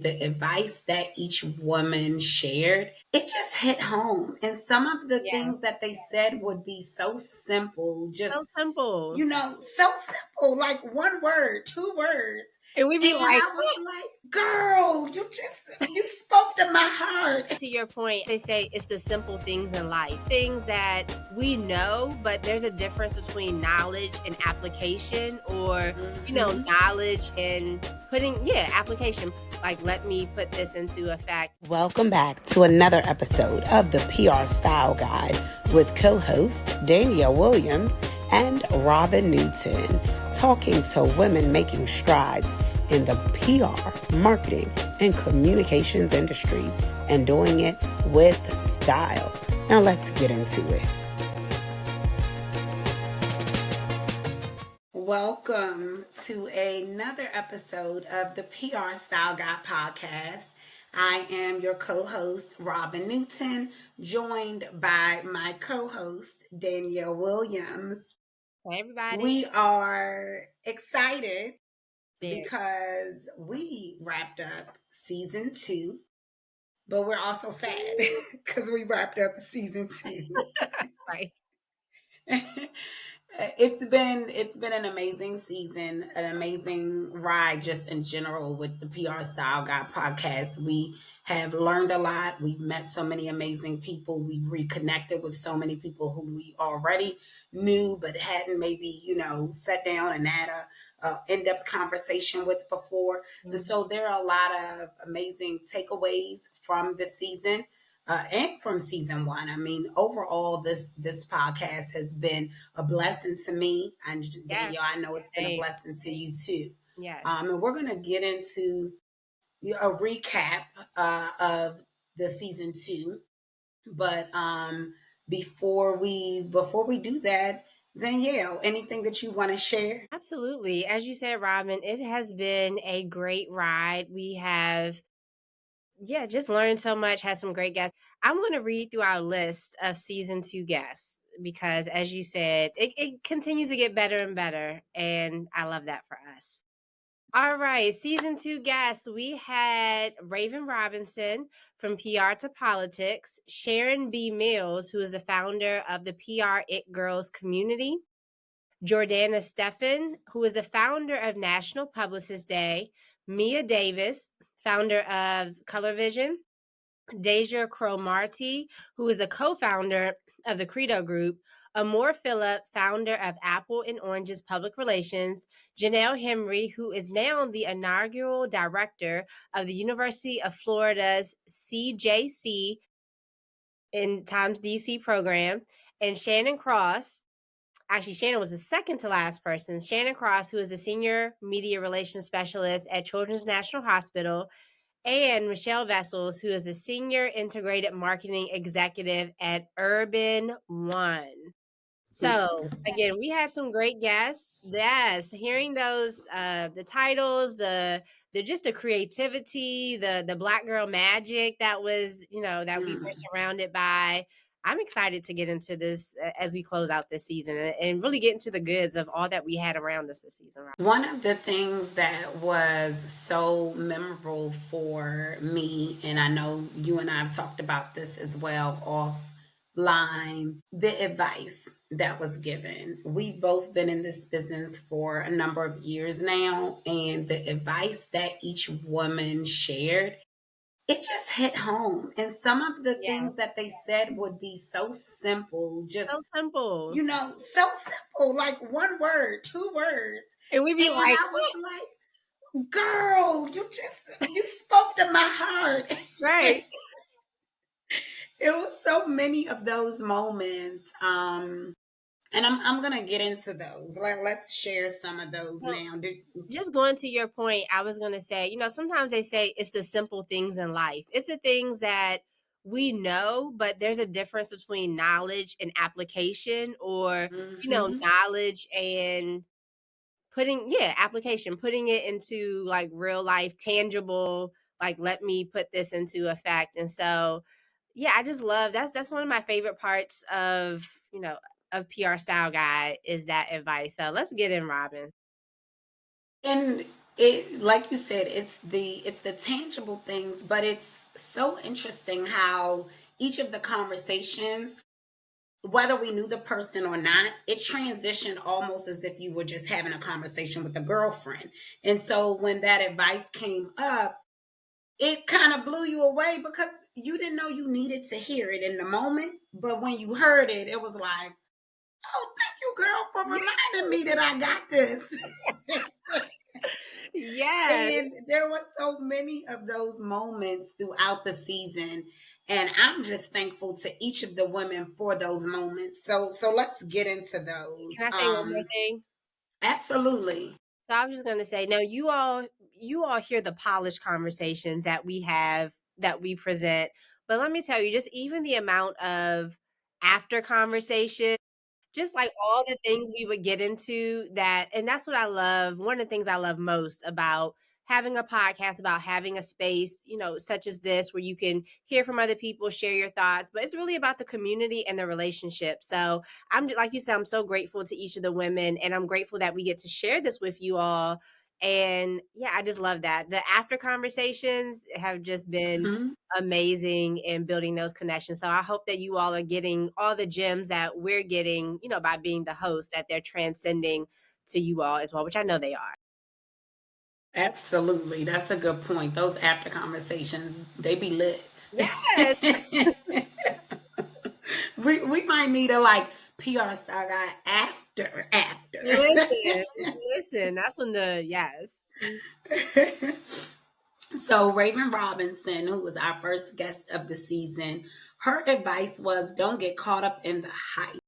The advice that each woman shared, it just hit home. And some of the things Yes. that they said would be so simple, So just, simple. so simple, like one word, two words. And we be And like, I was like, girl, you spoke to my heart. to your point, they say it's the simple things in life, things that we know, but there's a difference between knowledge and application, or, Mhm. knowledge and application. Like, let me put this into effect. Welcome back to another episode of the PR Style Guide with co-host Danielle Williams and Robin Newton, talking to women making strides in the PR, marketing, and communications industries and doing it with style. Now let's get into it. Welcome to another episode of the PR Style Guide podcast. I am your co-host, Robin Newton, joined by my co-host, Danielle Williams. Hey, everybody. We are excited Very. because we wrapped up season 2, but we're also sad because we wrapped up season 2. Right. It's been an amazing season, an amazing ride just in general with the PR Style Guide podcast. We have learned a lot. We've met so many amazing people. We've reconnected with so many people who we already knew but hadn't maybe, sat down and had a in-depth conversation with before. And Mhm. so there are a lot of amazing takeaways from the season and from season 1. I mean, overall, this podcast has been a blessing to me, and Yes. Danielle, I know it's been a Same. blessing to you too. Yes. And we're going to get into a recap of the season 2, but before we do that, Danielle, anything that you want to share? Absolutely. As you said, Robin, it has been a great ride. We have just learned so much, had some great guests. I'm going to read through our list of season 2 guests because, as you said, it continues to get better and better. And I love that for us. All right, season 2 guests. We had Raven Robinson from PR to Politics, Sharon B. Mills, who is the founder of the PR It Girls community, Jordana Steffen, who is the founder of National Publicist Day, Mia Davis, founder of Color Vision, Deja Cromartie, who is the co-founder of the Credo Group, Amor Phillip, founder of Apple and Orange's Public Relations, Janelle Henry, who is now the inaugural director of the University of Florida's CJC in Times DC program, and Shannon Cross. Actually, Shannon was the second to last person. Shannon Cross, who is the senior media relations specialist at Children's National Hospital, and Michelle Vessels, who is the Senior Integrated Marketing Executive at Urban One. So again, we had some great guests. Yes, hearing those, the titles, the just the creativity, the Black girl magic that was, that we were Mm. surrounded by. I'm excited to get into this as we close out this season and really get into the goods of all that we had around us this season. Right? One of the things that was so memorable for me, and I know you and I have talked about this as well offline, the advice that was given. We've both been in this business for a number of years now, and the advice that each woman shared, it just hit home. And some of the things Yes, that they said would be so simple, so just simple, so simple, like one word, two words. and we be And like, I was like, girl, you spoke to my heart. right. It was so many of those moments. And I'm gonna get into those. Let's share some of those Well, now. just going to your point, I was going to say, sometimes they say it's the simple things in life. It's the things that we know, but there's a difference between knowledge and application, or, Mm-hmm. knowledge and application, putting it into like real life, tangible, like, let me put this into effect. And so, I just love that's one of my favorite parts of, of PR Style Guide is that advice. So let's get in, Robin. And it, like you said, it's the tangible things, but it's so interesting how each of the conversations, whether we knew the person or not, it transitioned almost as if you were just having a conversation with a girlfriend. And so when that advice came up, it kind of blew you away because you didn't know you needed to hear it in the moment. But when you heard it, it was like, oh, thank you, girl, for Yeah. reminding me that I got this. Yes. And there were so many of those moments throughout the season. And I'm just thankful to each of the women for those moments. So let's get into those. Can I say one more thing? Absolutely. So I was just gonna say, now you all hear the polished conversations that we have, that we present, but let me tell you, just even the amount of after conversation, just like all the things we would get into, that and that's what I love. One of the things I love most about having a podcast, about having a space, such as this, where you can hear from other people, share your thoughts, but it's really about the community and the relationship. So I'm, like you said, I'm so grateful to each of the women, and I'm grateful that we get to share this with you all. And yeah, I just love that. The after conversations have just been Mhm. amazing in building those connections. So I hope that you all are getting all the gems that we're getting, by being the host, that they're transcending to you all as well, which I know they are. Absolutely. That's a good point. Those after conversations, they be lit. Yes. We might need a like PR saga after. Listen, listen, that's when the yes. So Raven Robinson, who was our first guest of the season, her advice was don't get caught up in the hype.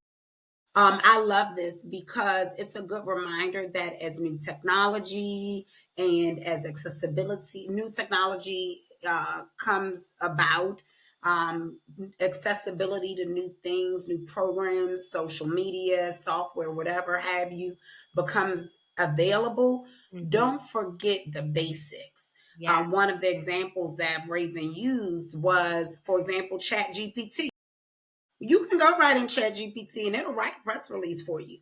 I love this because it's a good reminder that as new technology and as accessibility, new technology comes about, accessibility to new things, new programs, social media, software, whatever have you, becomes available. Hmm. Don't forget the basics. Yes. One of the examples that Raven used was, for example, Chat GPT. You can go right in Chat GPT and it'll write a press release for you,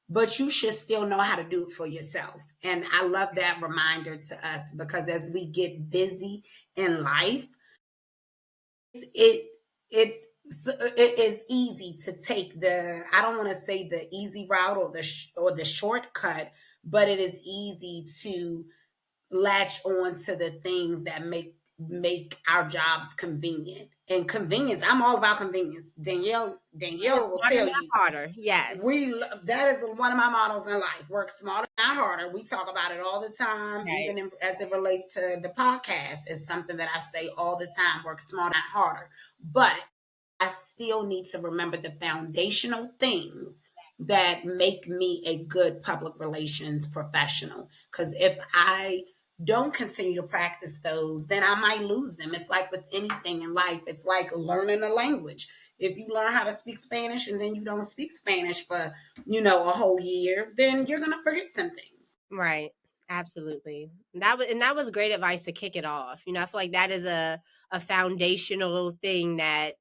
but you should still know how to do it for yourself. And I love that reminder to us because as we get busy in life, it it it is easy to take the, I don't want to say the easy route or the shortcut, but it is easy to latch on to the things that make our jobs convenient. And convenience, I'm all about convenience. Danielle will Smarter, tell not you, harder. Yes. that is one of my models in life. Work smarter, not harder. We talk about it all the time, Right. even as it relates to the podcast. It's something that I say all the time: work smarter, not harder. But I still need to remember the foundational things that make me a good public relations professional. Because if I don't continue to practice those, then I might lose them. It's like with anything in life, it's like learning a language. If you learn how to speak Spanish and then you don't speak Spanish for, a whole year, then you're going to forget some things. Right. Absolutely. That was great advice to kick it off. I feel like that is a foundational thing that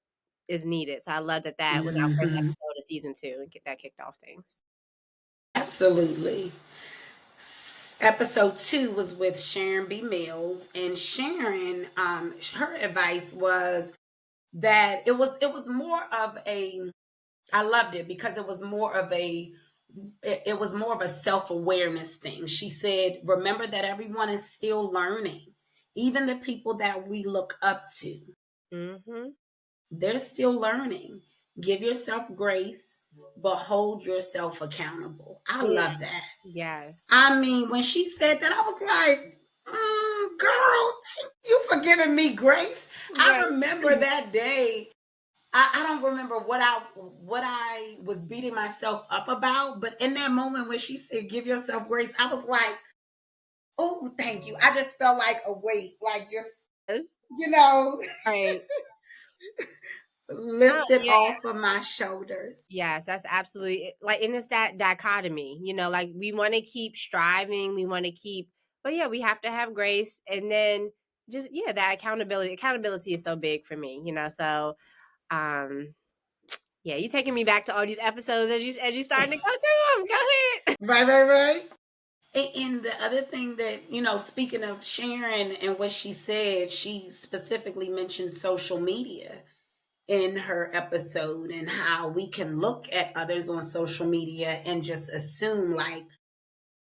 is needed. So I love that that was our first Mhm. episode of season 2 and get that kicked off things. Absolutely. Episode 2 was with Sharon B. Mills, and Sharon, her advice was that it was more of a, I loved it because it was more of a self-awareness thing. She said, remember that everyone is still learning. Even the people that we look up to, Mhm. they're still learning. Give yourself grace, but hold yourself accountable. I Mm, love that. yes. I mean, when she said that, I was like, girl, thank you for giving me grace. I Right. remember that day. I don't remember what I was beating myself up about, but in that moment when she said, give yourself grace, I was like, oh, thank you. I just felt like a weight, like just, Yes. you know, Right. No, lifted yeah. off of my shoulders. Yes, that's absolutely like, and it's that dichotomy, like we want to keep striving, we want to keep, but yeah, we have to have grace, and then just yeah, that accountability. Accountability is so big for me. So um yeah, you taking me back to all these episodes as you starting to go through them. Go ahead. Right, right, right. And the other thing that, speaking of Sharon and what she said, she specifically mentioned social media in her episode and how we can look at others on social media and just assume like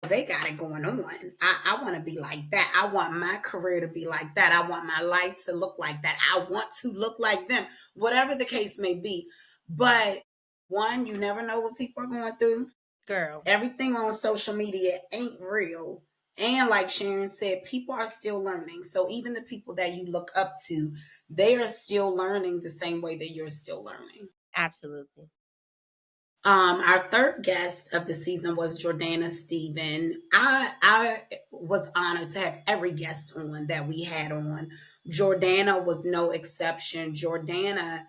they got it going on. I want to be like that. I want my career to be like that. I want my life to look like that. I want to look like them, whatever the case may be. But one, you never know what people are going through. Girl. Everything on social media ain't real. And like Sharon said, people are still learning. So even the people that you look up to, they are still learning the same way that you're still learning. Absolutely. Our third guest of the season was Jordana Stephen. I was honored to have every guest on that we had on. Jordana was no exception. Jordana,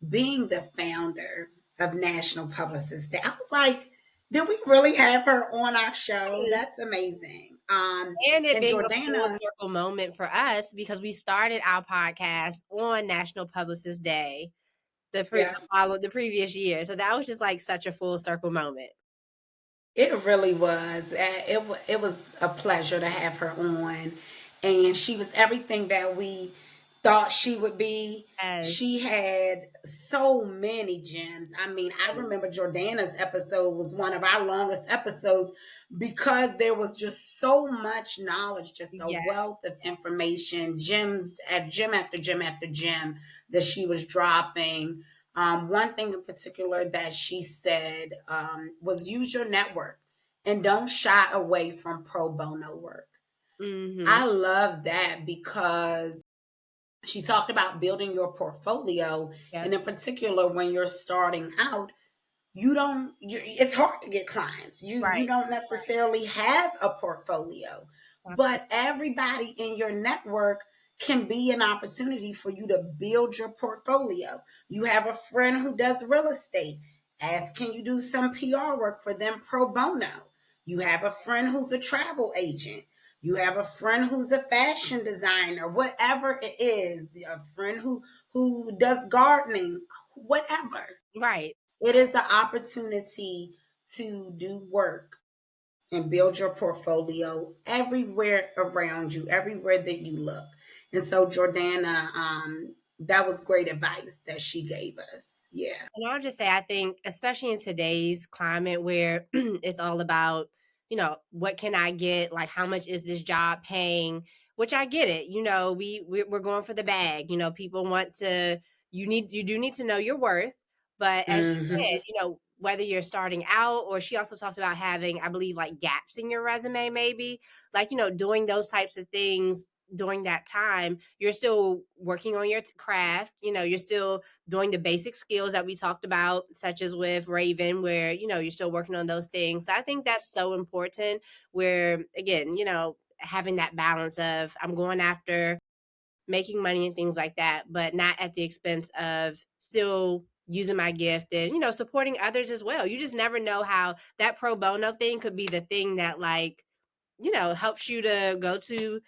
being the founder of National Publicist Day, I was like, did we really have her on our show? Yes. That's amazing. And it And being a full Jordana, circle moment for us because we started our podcast on National Publicist Day yeah, the previous year. So that was just like such a full circle moment. it really was. It was a pleasure to have her on, and she was everything that we thought she would be. As She had so many gems. I mean, I remember Jordana's episode was one of our longest episodes because there was just so much knowledge, just a yeah. wealth of information, gems at gem after gem after gem that she was dropping. One thing in particular that she said was use your network and don't shy away from pro bono work. Mhm. I love that because she talked about building your portfolio. Yep. And in particular, when you're starting out, it's hard to get clients. You Right. don't necessarily have a portfolio, Absolutely. but everybody in your network can be an opportunity for you to build your portfolio. You have a friend who does real estate, ask, can you do some PR work for them pro bono? You have a friend who's a travel agent, you have a friend who's a fashion designer, whatever it is, a friend who does gardening, whatever. Right. It is the opportunity to do work and build your portfolio everywhere around you, everywhere that you look. And so, Jordana, that was great advice that she gave us. Yeah. And I'll just say, I think, especially in today's climate where it's all about, what can I get? Like, how much is this job paying? Which I get it. We're going for the bag. People want to. You do need to know your worth. But as you said, Hmm. whether you're starting out, or she also talked about having, I believe, like gaps in your resume, maybe like doing those types of things during that time. You're still working on your craft. You're still doing the basic skills that we talked about, such as with Raven, where, you're still working on those things. So I think that's so important where, again, having that balance of I'm going after making money and things like that, but not at the expense of still using my gift and, supporting others as well. You just never know how that pro bono thing could be the thing that like, helps you to go to.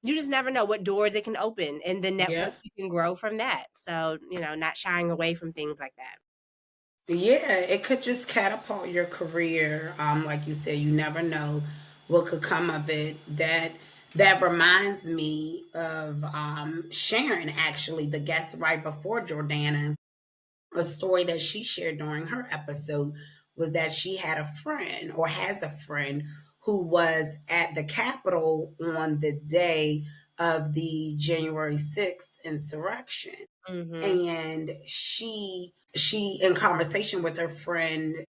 You just never know what doors it can open and the network Yeah. you can grow from that. So, not shying away from things like that. Yeah. It could just catapult your career. Like you said, you never know what could come of it. That reminds me of Sharon, actually, the guest right before Jordana. A story that she shared during her episode was that she had a friend or has a friend who was at the Capitol on the day of the January 6th insurrection. Mhm. And she in conversation with her friend,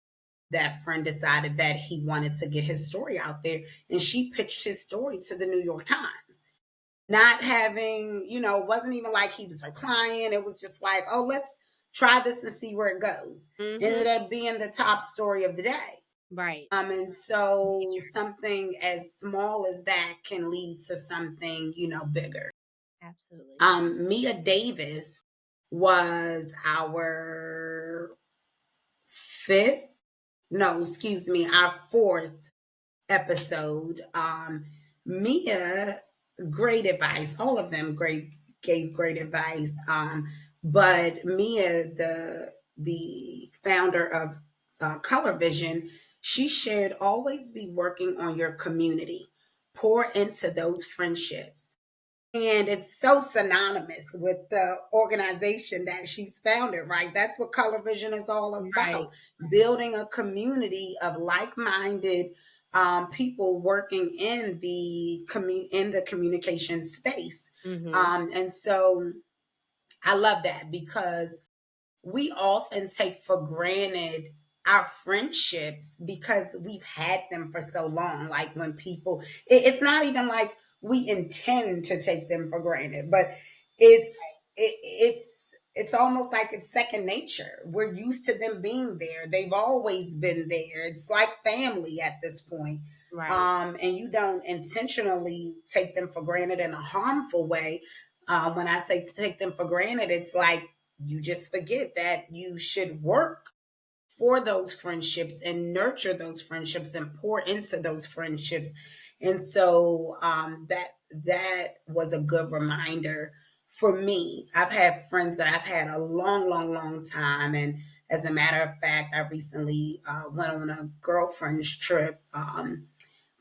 that friend decided that he wanted to get his story out there, and she pitched his story to the New York Times, not having, wasn't even like he was her client. It was just like, oh, let's try this and see where it goes. Mhm. Ended up being the top story of the day. Right. And so something as small as that can lead to something, bigger. Absolutely. Mia Davis was our fifth, no, excuse me, our fourth episode. Mia, great advice. All of them gave great advice. But Mia, the founder of Color Vision, She shared, always be working on your community, pour into those friendships. And it's so synonymous with the organization that she's founded, right? That's what Color Vision is all Right. about, building a community of like minded people working in in the communication space. Mhm. And so I love that because we often take for granted our friendships because we've had them for so long. Like when people, it's not even like we intend to take them for granted, but it's almost like it's second nature. We're used to them being there. They've always been there. It's like family at this point. Right. And you don't intentionally take them for granted in a harmful way. When I say take them for granted, it's like you just forget that you should work for those friendships and nurture those friendships and pour into those friendships. And so that was a good reminder for me. I've had friends that I've had a long, long, long time. And as a matter of fact, I recently went on a girlfriend's trip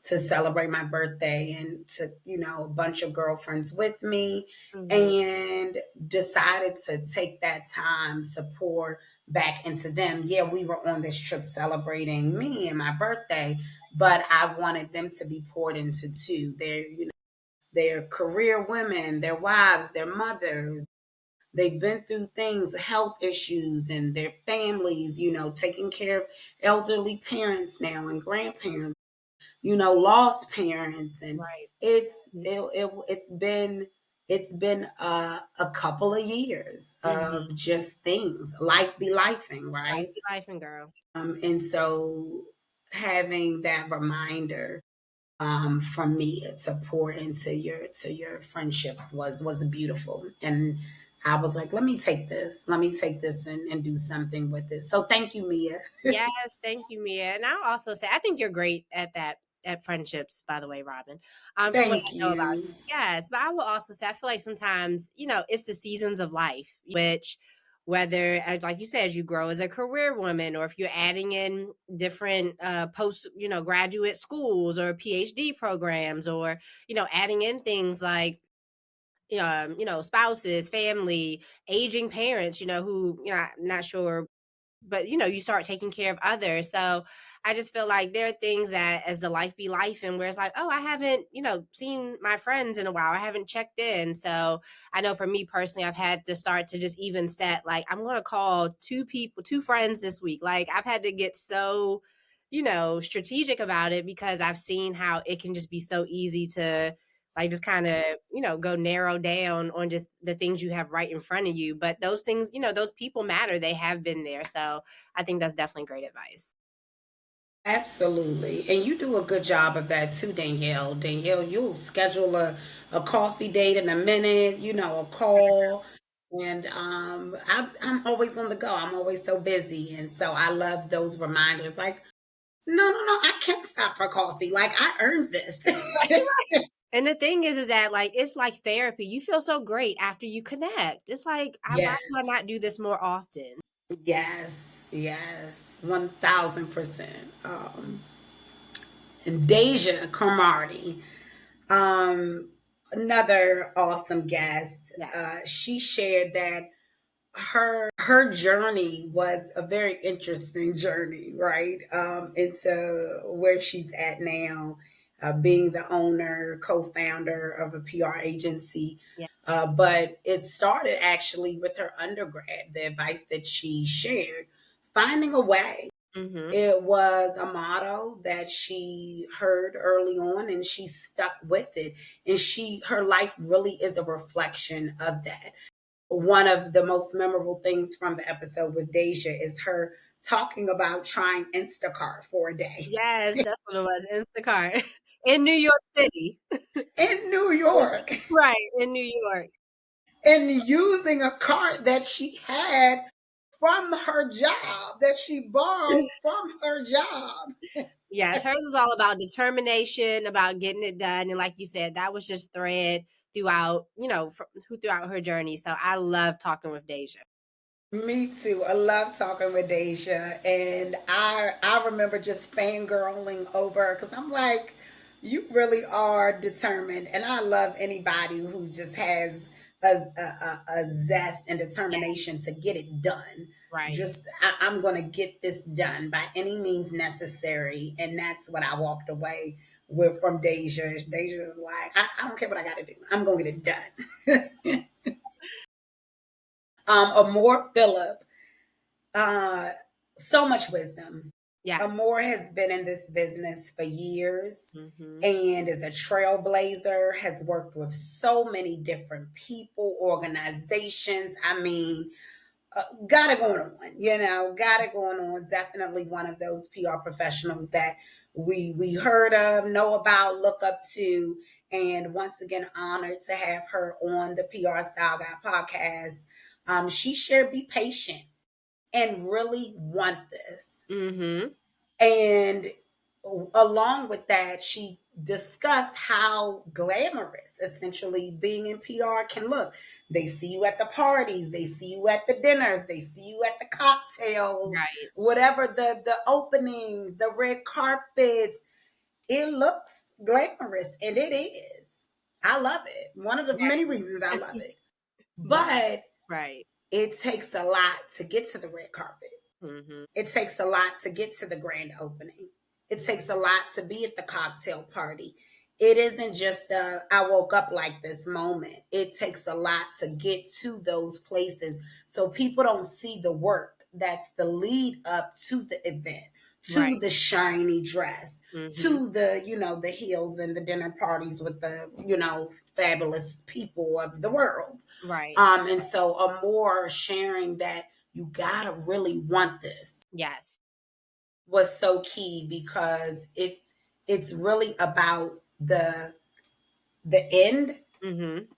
to celebrate my birthday and took, a bunch of girlfriends with me Mhm. and decided to take that time to pour back into them. Yeah, we were on this trip celebrating me and my birthday, but I wanted them to be poured into too. They're career women, their wives, their mothers. They've been through things, health issues, and their families, taking care of elderly parents now and grandparents, lost parents. And Right. it's been a couple of years Mhm. of just things, life be lifing, Life right? be life and girl. And so having that reminder from me to pour into your friendships was beautiful. And I was like, let me take this and do something with it. So thank you, Mia. Yes, thank you, Mia. And I'll also say I think you're great at that at friendships, by the way, Robin. From what Thank I know about you. you. Yes, but I will also say I feel like sometimes, it's the seasons of life, which whether like you said, as you grow as a career woman or if you're adding in different post, graduate schools or PhD programs or, adding in things like spouses, family, aging parents, who, I'm not sure but you start taking care of others. So I just feel like there are things that as the life be life and where it's like, oh, I haven't seen my friends in a while, I haven't checked in. So I know for me personally, I've had to start to just even set like I'm going to call two friends this week. Like I've had to get so strategic about it because I've seen how it can just be so easy to like just kind of go narrow down on just the things you have right in front of you, but those things, those people matter, they have been there. So I think that's definitely great advice. Absolutely. And you do a good job of that too, Danielle. Danielle, you'll schedule a coffee date in a minute, a call. And I'm always on the go. I'm always so busy. And so I love those reminders like, no, no, no, I can't stop for coffee. Like I earned this. And the thing is that like it's like therapy, you feel so great after you connect. It's like why Yes, do I not do this more often? yes, yes. 1000%. And Deja Cromartie, um, another awesome guest. Yes. She shared that her journey was a very interesting journey, right? Into where she's at now, being the owner, co-founder of a PR agency. Yeah. But it started actually with her undergrad, the advice that she shared, finding a way. Mhm. It was a motto that she heard early on and she stuck with it. And her life really is a reflection of that. One of the most memorable things from the episode with Deja is her talking about trying Instacart for a day Yes, that's what it was. Instacart in New York City. in New York Right, in New York. and using a cart that she had from her job, that she borrowed from her job. Yes, hers was all about determination, about getting it done, and like you said, that was just thread throughout, who throughout her journey. So I love talking with Deja. Me too. I love talking with Deja, and I remember just fangirling over because I'm like, you really are determined, and I love anybody who just has a zest and Yeah, determination to get it done. right. Just I'm gonna get this done by any means necessary, and that's what I walked away with from Deja. Deja was like, I don't care what I got to do. I'm gonna get it done. Amore Phillip. Uh, so much wisdom. Yes. Amore has been in this business for years Mhm. and is a trailblazer, has worked with so many different people, organizations. I mean, got it going on, got it going on. Definitely one of those PR professionals that we heard of, know about, look up to, and once again, honored to have her on the PR Style Guy podcast. She shared be patient and really want this. Mhm. And along with that, she discussed how glamorous essentially being in PR can look. They see you at the parties, they see you at the dinners, they see you at the cocktail, Right. whatever the openings, the red carpets. It looks glamorous, and it is. I love it. One of the many reasons I love it. But Right. it takes a lot to get to the red carpet. Mhm. It takes a lot to get to the grand opening. It takes a lot to be at the cocktail party. It isn't just a I woke up like this moment. It takes a lot to get to those places. So people don't see the work that's the lead up to the event, to Right. the shiny dress, Mhm. to the heels and the dinner parties with the fabulous people of the world. Right. And so a more sharing that you gotta really want this Yes. was so key because if it's really about the end, Mhm.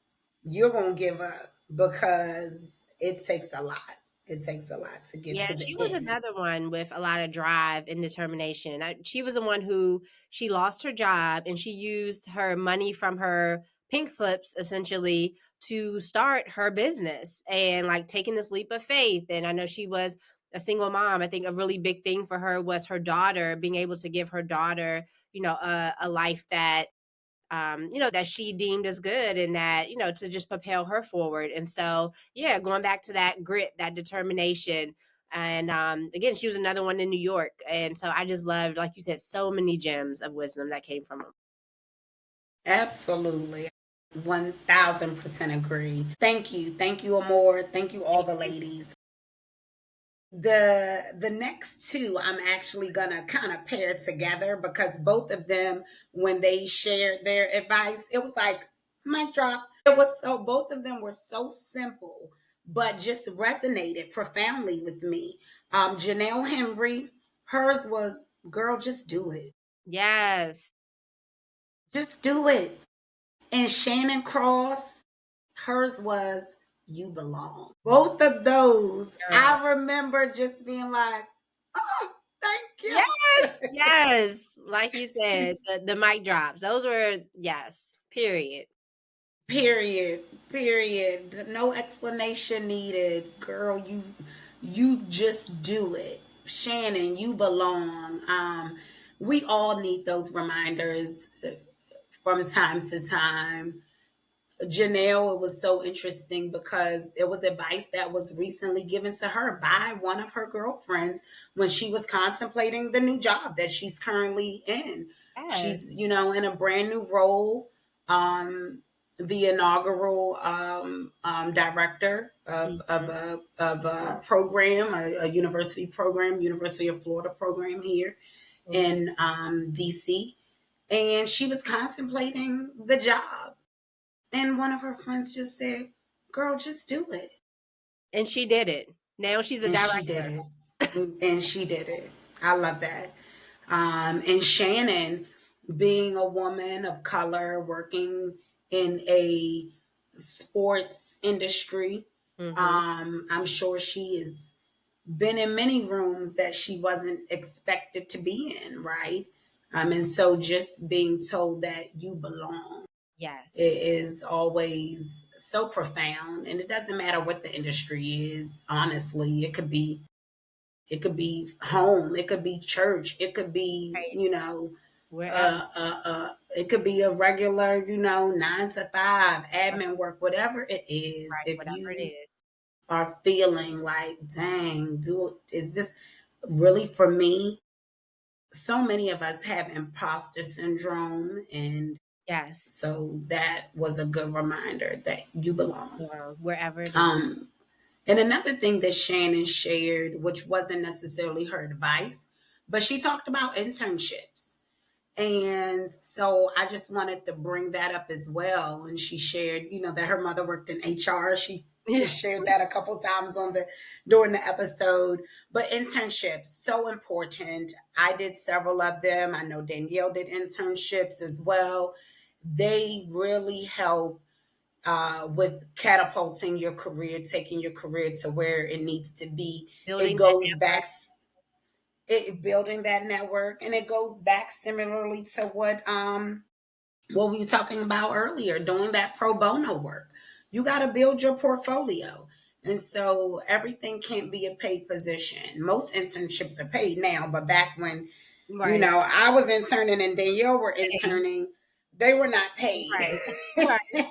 you're gonna give up because it takes a lot. It takes a lot to get Yeah, to the she was end. another one with a lot of drive and determination. She was the one who she lost her job and she used her money from her pink slips essentially to start her business and like taking this leap of faith. And I know she was a single mom. I think a really big thing for her was her daughter, being able to give her daughter, a life that that she deemed as good and that, to just propel her forward. And so, yeah, going back to that grit, that determination. And again, she was another one in New York. And so I just loved, like you said, so many gems of wisdom that came from them. Absolutely. 1000% agree. Thank you. Thank you, Amore. Thank you, all Thank the you. ladies. The next two I'm actually gonna kind of pair together because both of them, when they shared their advice, it was like mic drop. It was so both of them were so simple, but just resonated profoundly with me. Janelle Henry, hers was girl, just do it. Yes. Just do it. And Shannon Cross, hers was you belong. Both of those, Girl. I remember just being like, oh, thank Yes. you. Yes. Like you said, the mic drops. Those were, yes, period. Period. Period. No explanation needed. Girl, you just do it. Shannon, you belong. We all need those reminders from time to time. Janelle, it was so interesting because it was advice that was recently given to her by one of her girlfriends when she was contemplating the new job that she's currently in. Yes. She's in a brand new role, the inaugural director Mhm. of a program, a university program, University of Florida program here Mhm. in DC. And she was contemplating the job and one of her friends just said, girl, just do it. And she did it. Now she's a And she did director. it. And she did it. I love that. And Shannon, being a woman of color, working in a sports industry, Mhm. I'm sure she has been in many rooms that she wasn't expected to be in, right? And so just being told that you belong. Yes. Is always so profound, and it doesn't matter what the industry is. Honestly, it could be home, it could be church, it could be Right. Wherever. it could be a regular 9 to 5 admin work, whatever it is. Right. If Whatever it you is. are feeling like, dang, do is this really for me? So many of us have imposter syndrome, and Yes. so that was a good reminder that you belong. Wherever it is. Um, and another thing that Shannon shared, which wasn't necessarily her advice, but she talked about internships. And so I just wanted to bring that up as well. And she shared, that her mother worked in HR. She Yeah. just shared that a couple times during the episode. But internships, so important. I did several of them. I know Danielle did internships as well. They really help with catapulting your career, taking your career to where it needs to be. It Building that goes back, network. building that network, and it goes back similarly to what we were talking about earlier, doing that pro bono work. You got to build your portfolio. And so everything can't be a paid position. Most internships are paid now, but back when, Right. I was interning and Danielle were Hey, interning, they were not paid. right. Right.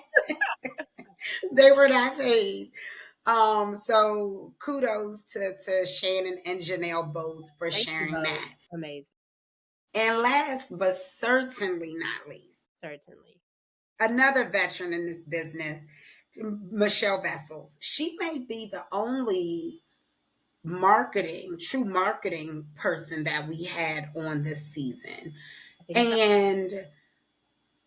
They were not paid. So kudos to Shannon and Janelle both for Thank you sharing both. that. Amazing. And last but certainly not least, Certainly. another veteran in this business, Michelle Vessels. She may be the only true marketing person that we had on this season. I think so. And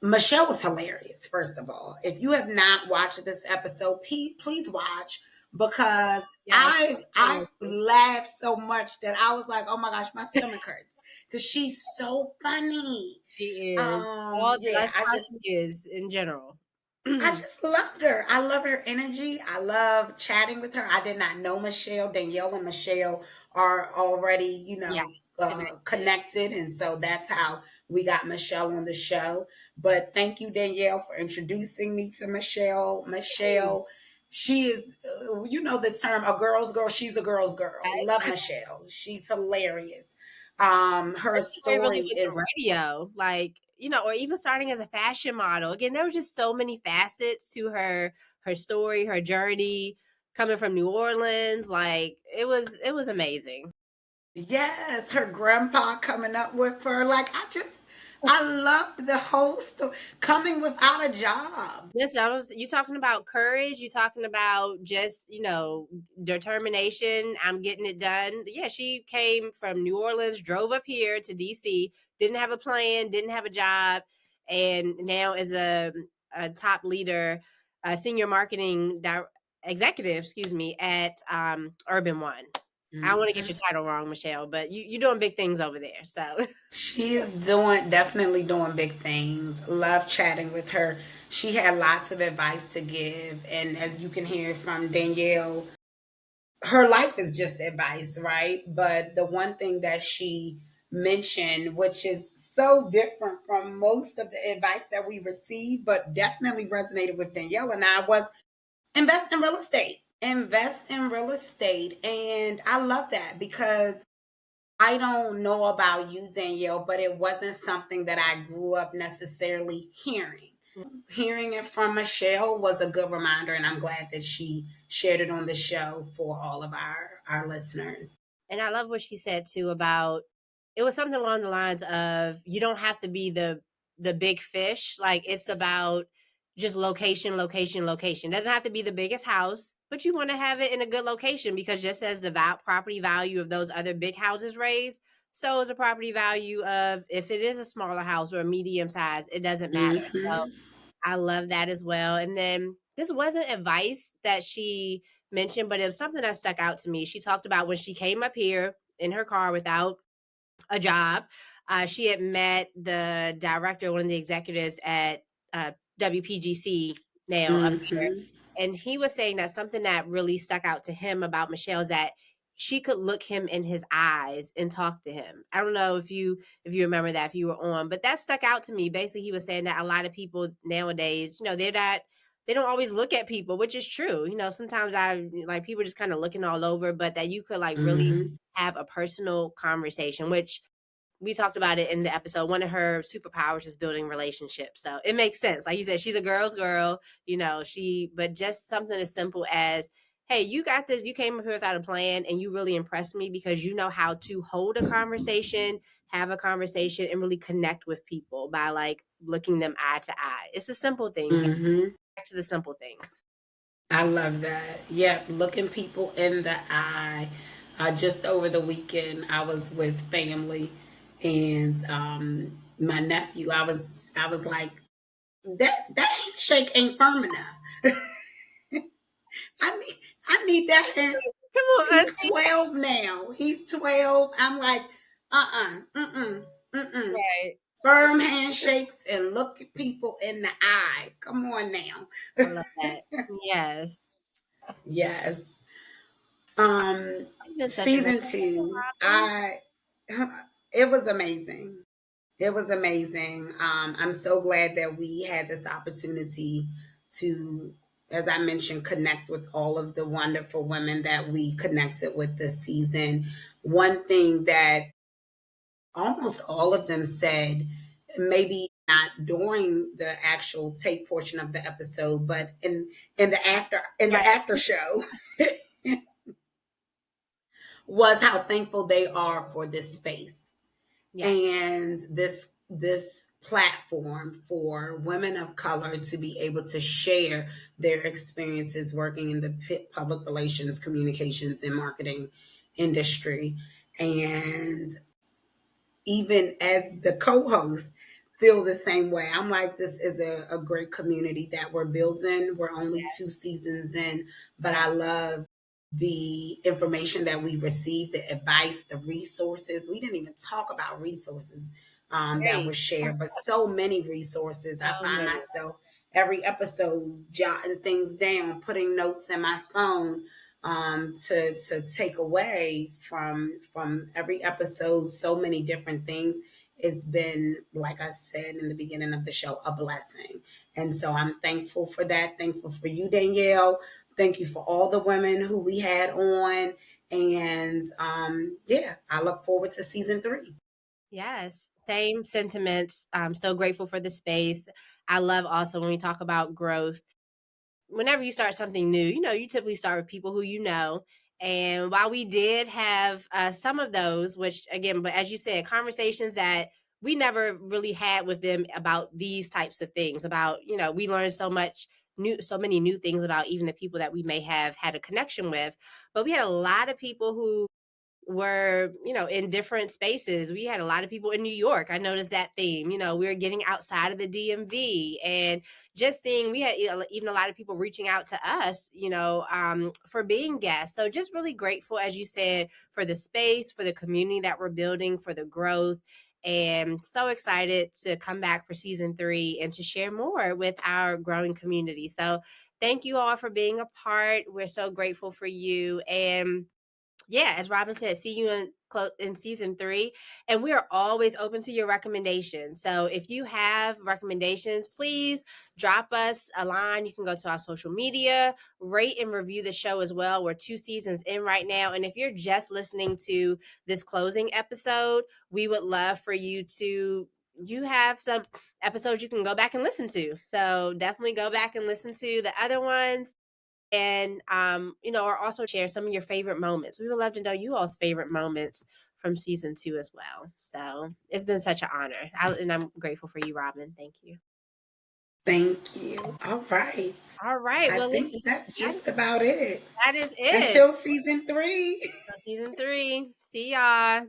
Michelle was hilarious, first of all. If you have not watched this episode, please watch, because Yes. I laughed so much that I was like, oh my gosh, my stomach hurts. Because she's so funny. She is. All Yeah, that's how she is in general. I just loved her. I love her energy. I love chatting with her. I did not know Michelle. Danielle and Michelle are already, Yes. Connected. connected. And so that's how we got Michelle on the show. But thank you, Danielle, for introducing me to Michelle. Hey, Michelle, she is, the term, a girl's girl. She's a girl's girl. Love okay. Michelle. She's hilarious. Her And she came really story with the is, radio, like, or even starting as a fashion model. Again, there were just so many facets to her story, her journey, coming from New Orleans. Like, it was amazing. yes, her grandpa coming up with her. Like, I loved the whole story. Coming without a job. Listen, you talking about courage, you talking about just, determination. I'm getting it done. Yeah, she came from New Orleans, drove up here to DC, didn't have a plan, didn't have a job, and now is a top leader, senior marketing executive, excuse me, at Urban One. I don't want to get Mhm. your title wrong, Michelle, but you're doing big things over there. So She's definitely doing big things. Love chatting with her. She had lots of advice to give. And as you can hear from Danielle, her life is just advice, right? But the one thing that she mentioned, which is so different from most of the advice that we received, but definitely resonated with Danielle and I, was invest in real estate. Invest in real estate. And I love that because I don't know about you, Danielle, but it wasn't something that I grew up necessarily hearing. Hearing it from Michelle was a good reminder, and I'm glad that she shared it on the show for all of our listeners. And I love what she said too about, it was something along the lines of, you don't have to be the big fish. Like, it's about just location, location, location. It doesn't have to be the biggest house, but you want to have it in a good location, because just as the property value of those other big houses raise, so is the property value of, if it is a smaller house or a medium size, it doesn't matter. So Hmm. I love that as well. And then this wasn't advice that she mentioned, but it was something that stuck out to me. She talked about when she came up here in her car without a job. She had met the director, one of the executives at WPGC now up here. Hmm. And he was saying that something that really stuck out to him about Michelle is that she could look him in his eyes and talk to him. I don't know if you remember that, if you were on, but that stuck out to me. Basically, he was saying that a lot of people nowadays, they don't always look at people, which is true. Sometimes I like people just kind of looking all over, but that you could like really Mm-hmm. have a personal conversation, which we talked about it in the episode. One of her superpowers is building relationships. So it makes sense. Like you said, she's a girl's girl, but just something as simple as, hey, you got this. You came up here without a plan and you really impressed me because you know how to hold a conversation, have a conversation, and really connect with people by like looking them eye to eye. It's the simple things. Mm-hmm. Back to the simple things. I love that. Yep, looking people in the eye. Just over the weekend, I was with family, and my nephew. I was like, that handshake ain't firm enough. I need I need that hand. Come on, He's Auntie. 12 now. He's 12. I'm like, mm-mm. Right. Firm handshakes and look at people in the eye. Come on now. I love that. Yes. Yes. It's been such a great Season two, Robin. it was amazing. It was amazing. I'm so glad that we had this opportunity to, as I mentioned, connect with all of the wonderful women that we connected with this season. One thing that almost all of them said, maybe not during the actual tape portion of the episode, but in the after show, was how thankful they are for this space Yes. and this platform for women of color to be able to share their experiences working in the public relations, communications, and marketing industry. And even as the co-host, feel the same way. I'm like, this is a great community that we're building. We're only 2 seasons in, but Yeah. I love the information that we received, the advice, the resources. We didn't even talk about resources that Great. was shared, but so many resources. I So find many. myself every episode jotting things down, putting notes in my phone to take away from every episode. So many different things. It's been, like I said in the beginning of the show, a blessing, and so I'm thankful for that. Thankful for you, Danielle. Thank you for all the women who we had on, and yeah, I look forward to season 3. Yes, same sentiments. I'm so grateful for the space. I love also when we talk about growth. Whenever you start something new, you typically start with people who you know. And while we did have some of those, which again, but as you said, conversations that we never really had with them about these types of things, about, we learned so many new things about even the people that we may have had a connection with. But we had a lot of people who were, in different spaces. We had a lot of people in New York. I noticed that theme. We were getting outside of the DMV and just seeing, we had even a lot of people reaching out to us, for being guests. So just really grateful, as you said, for the space, for the community that we're building, for the growth. And so excited to come back for season 3 and to share more with our growing community. So thank you all for being a part. We're so grateful for you. And yeah, as Robin said, see you in season 3, and we are always open to your recommendations. So if you have recommendations, please drop us a line. You can go to our social media, rate and review the show as well. We're 2 seasons in right now, and if you're just listening to this closing episode, we would love for you have some episodes you can go back and listen to. So definitely go back and listen to the other ones and or also share some of your favorite moments. We would love to know you all's favorite moments from season 2 as well. So it's been such an honor, and I'm grateful for you, Robin. Thank you. Thank you. All right. All right. I Well, listen, think that's that, just about it. that is it. Until season 3. So season 3. See y'all.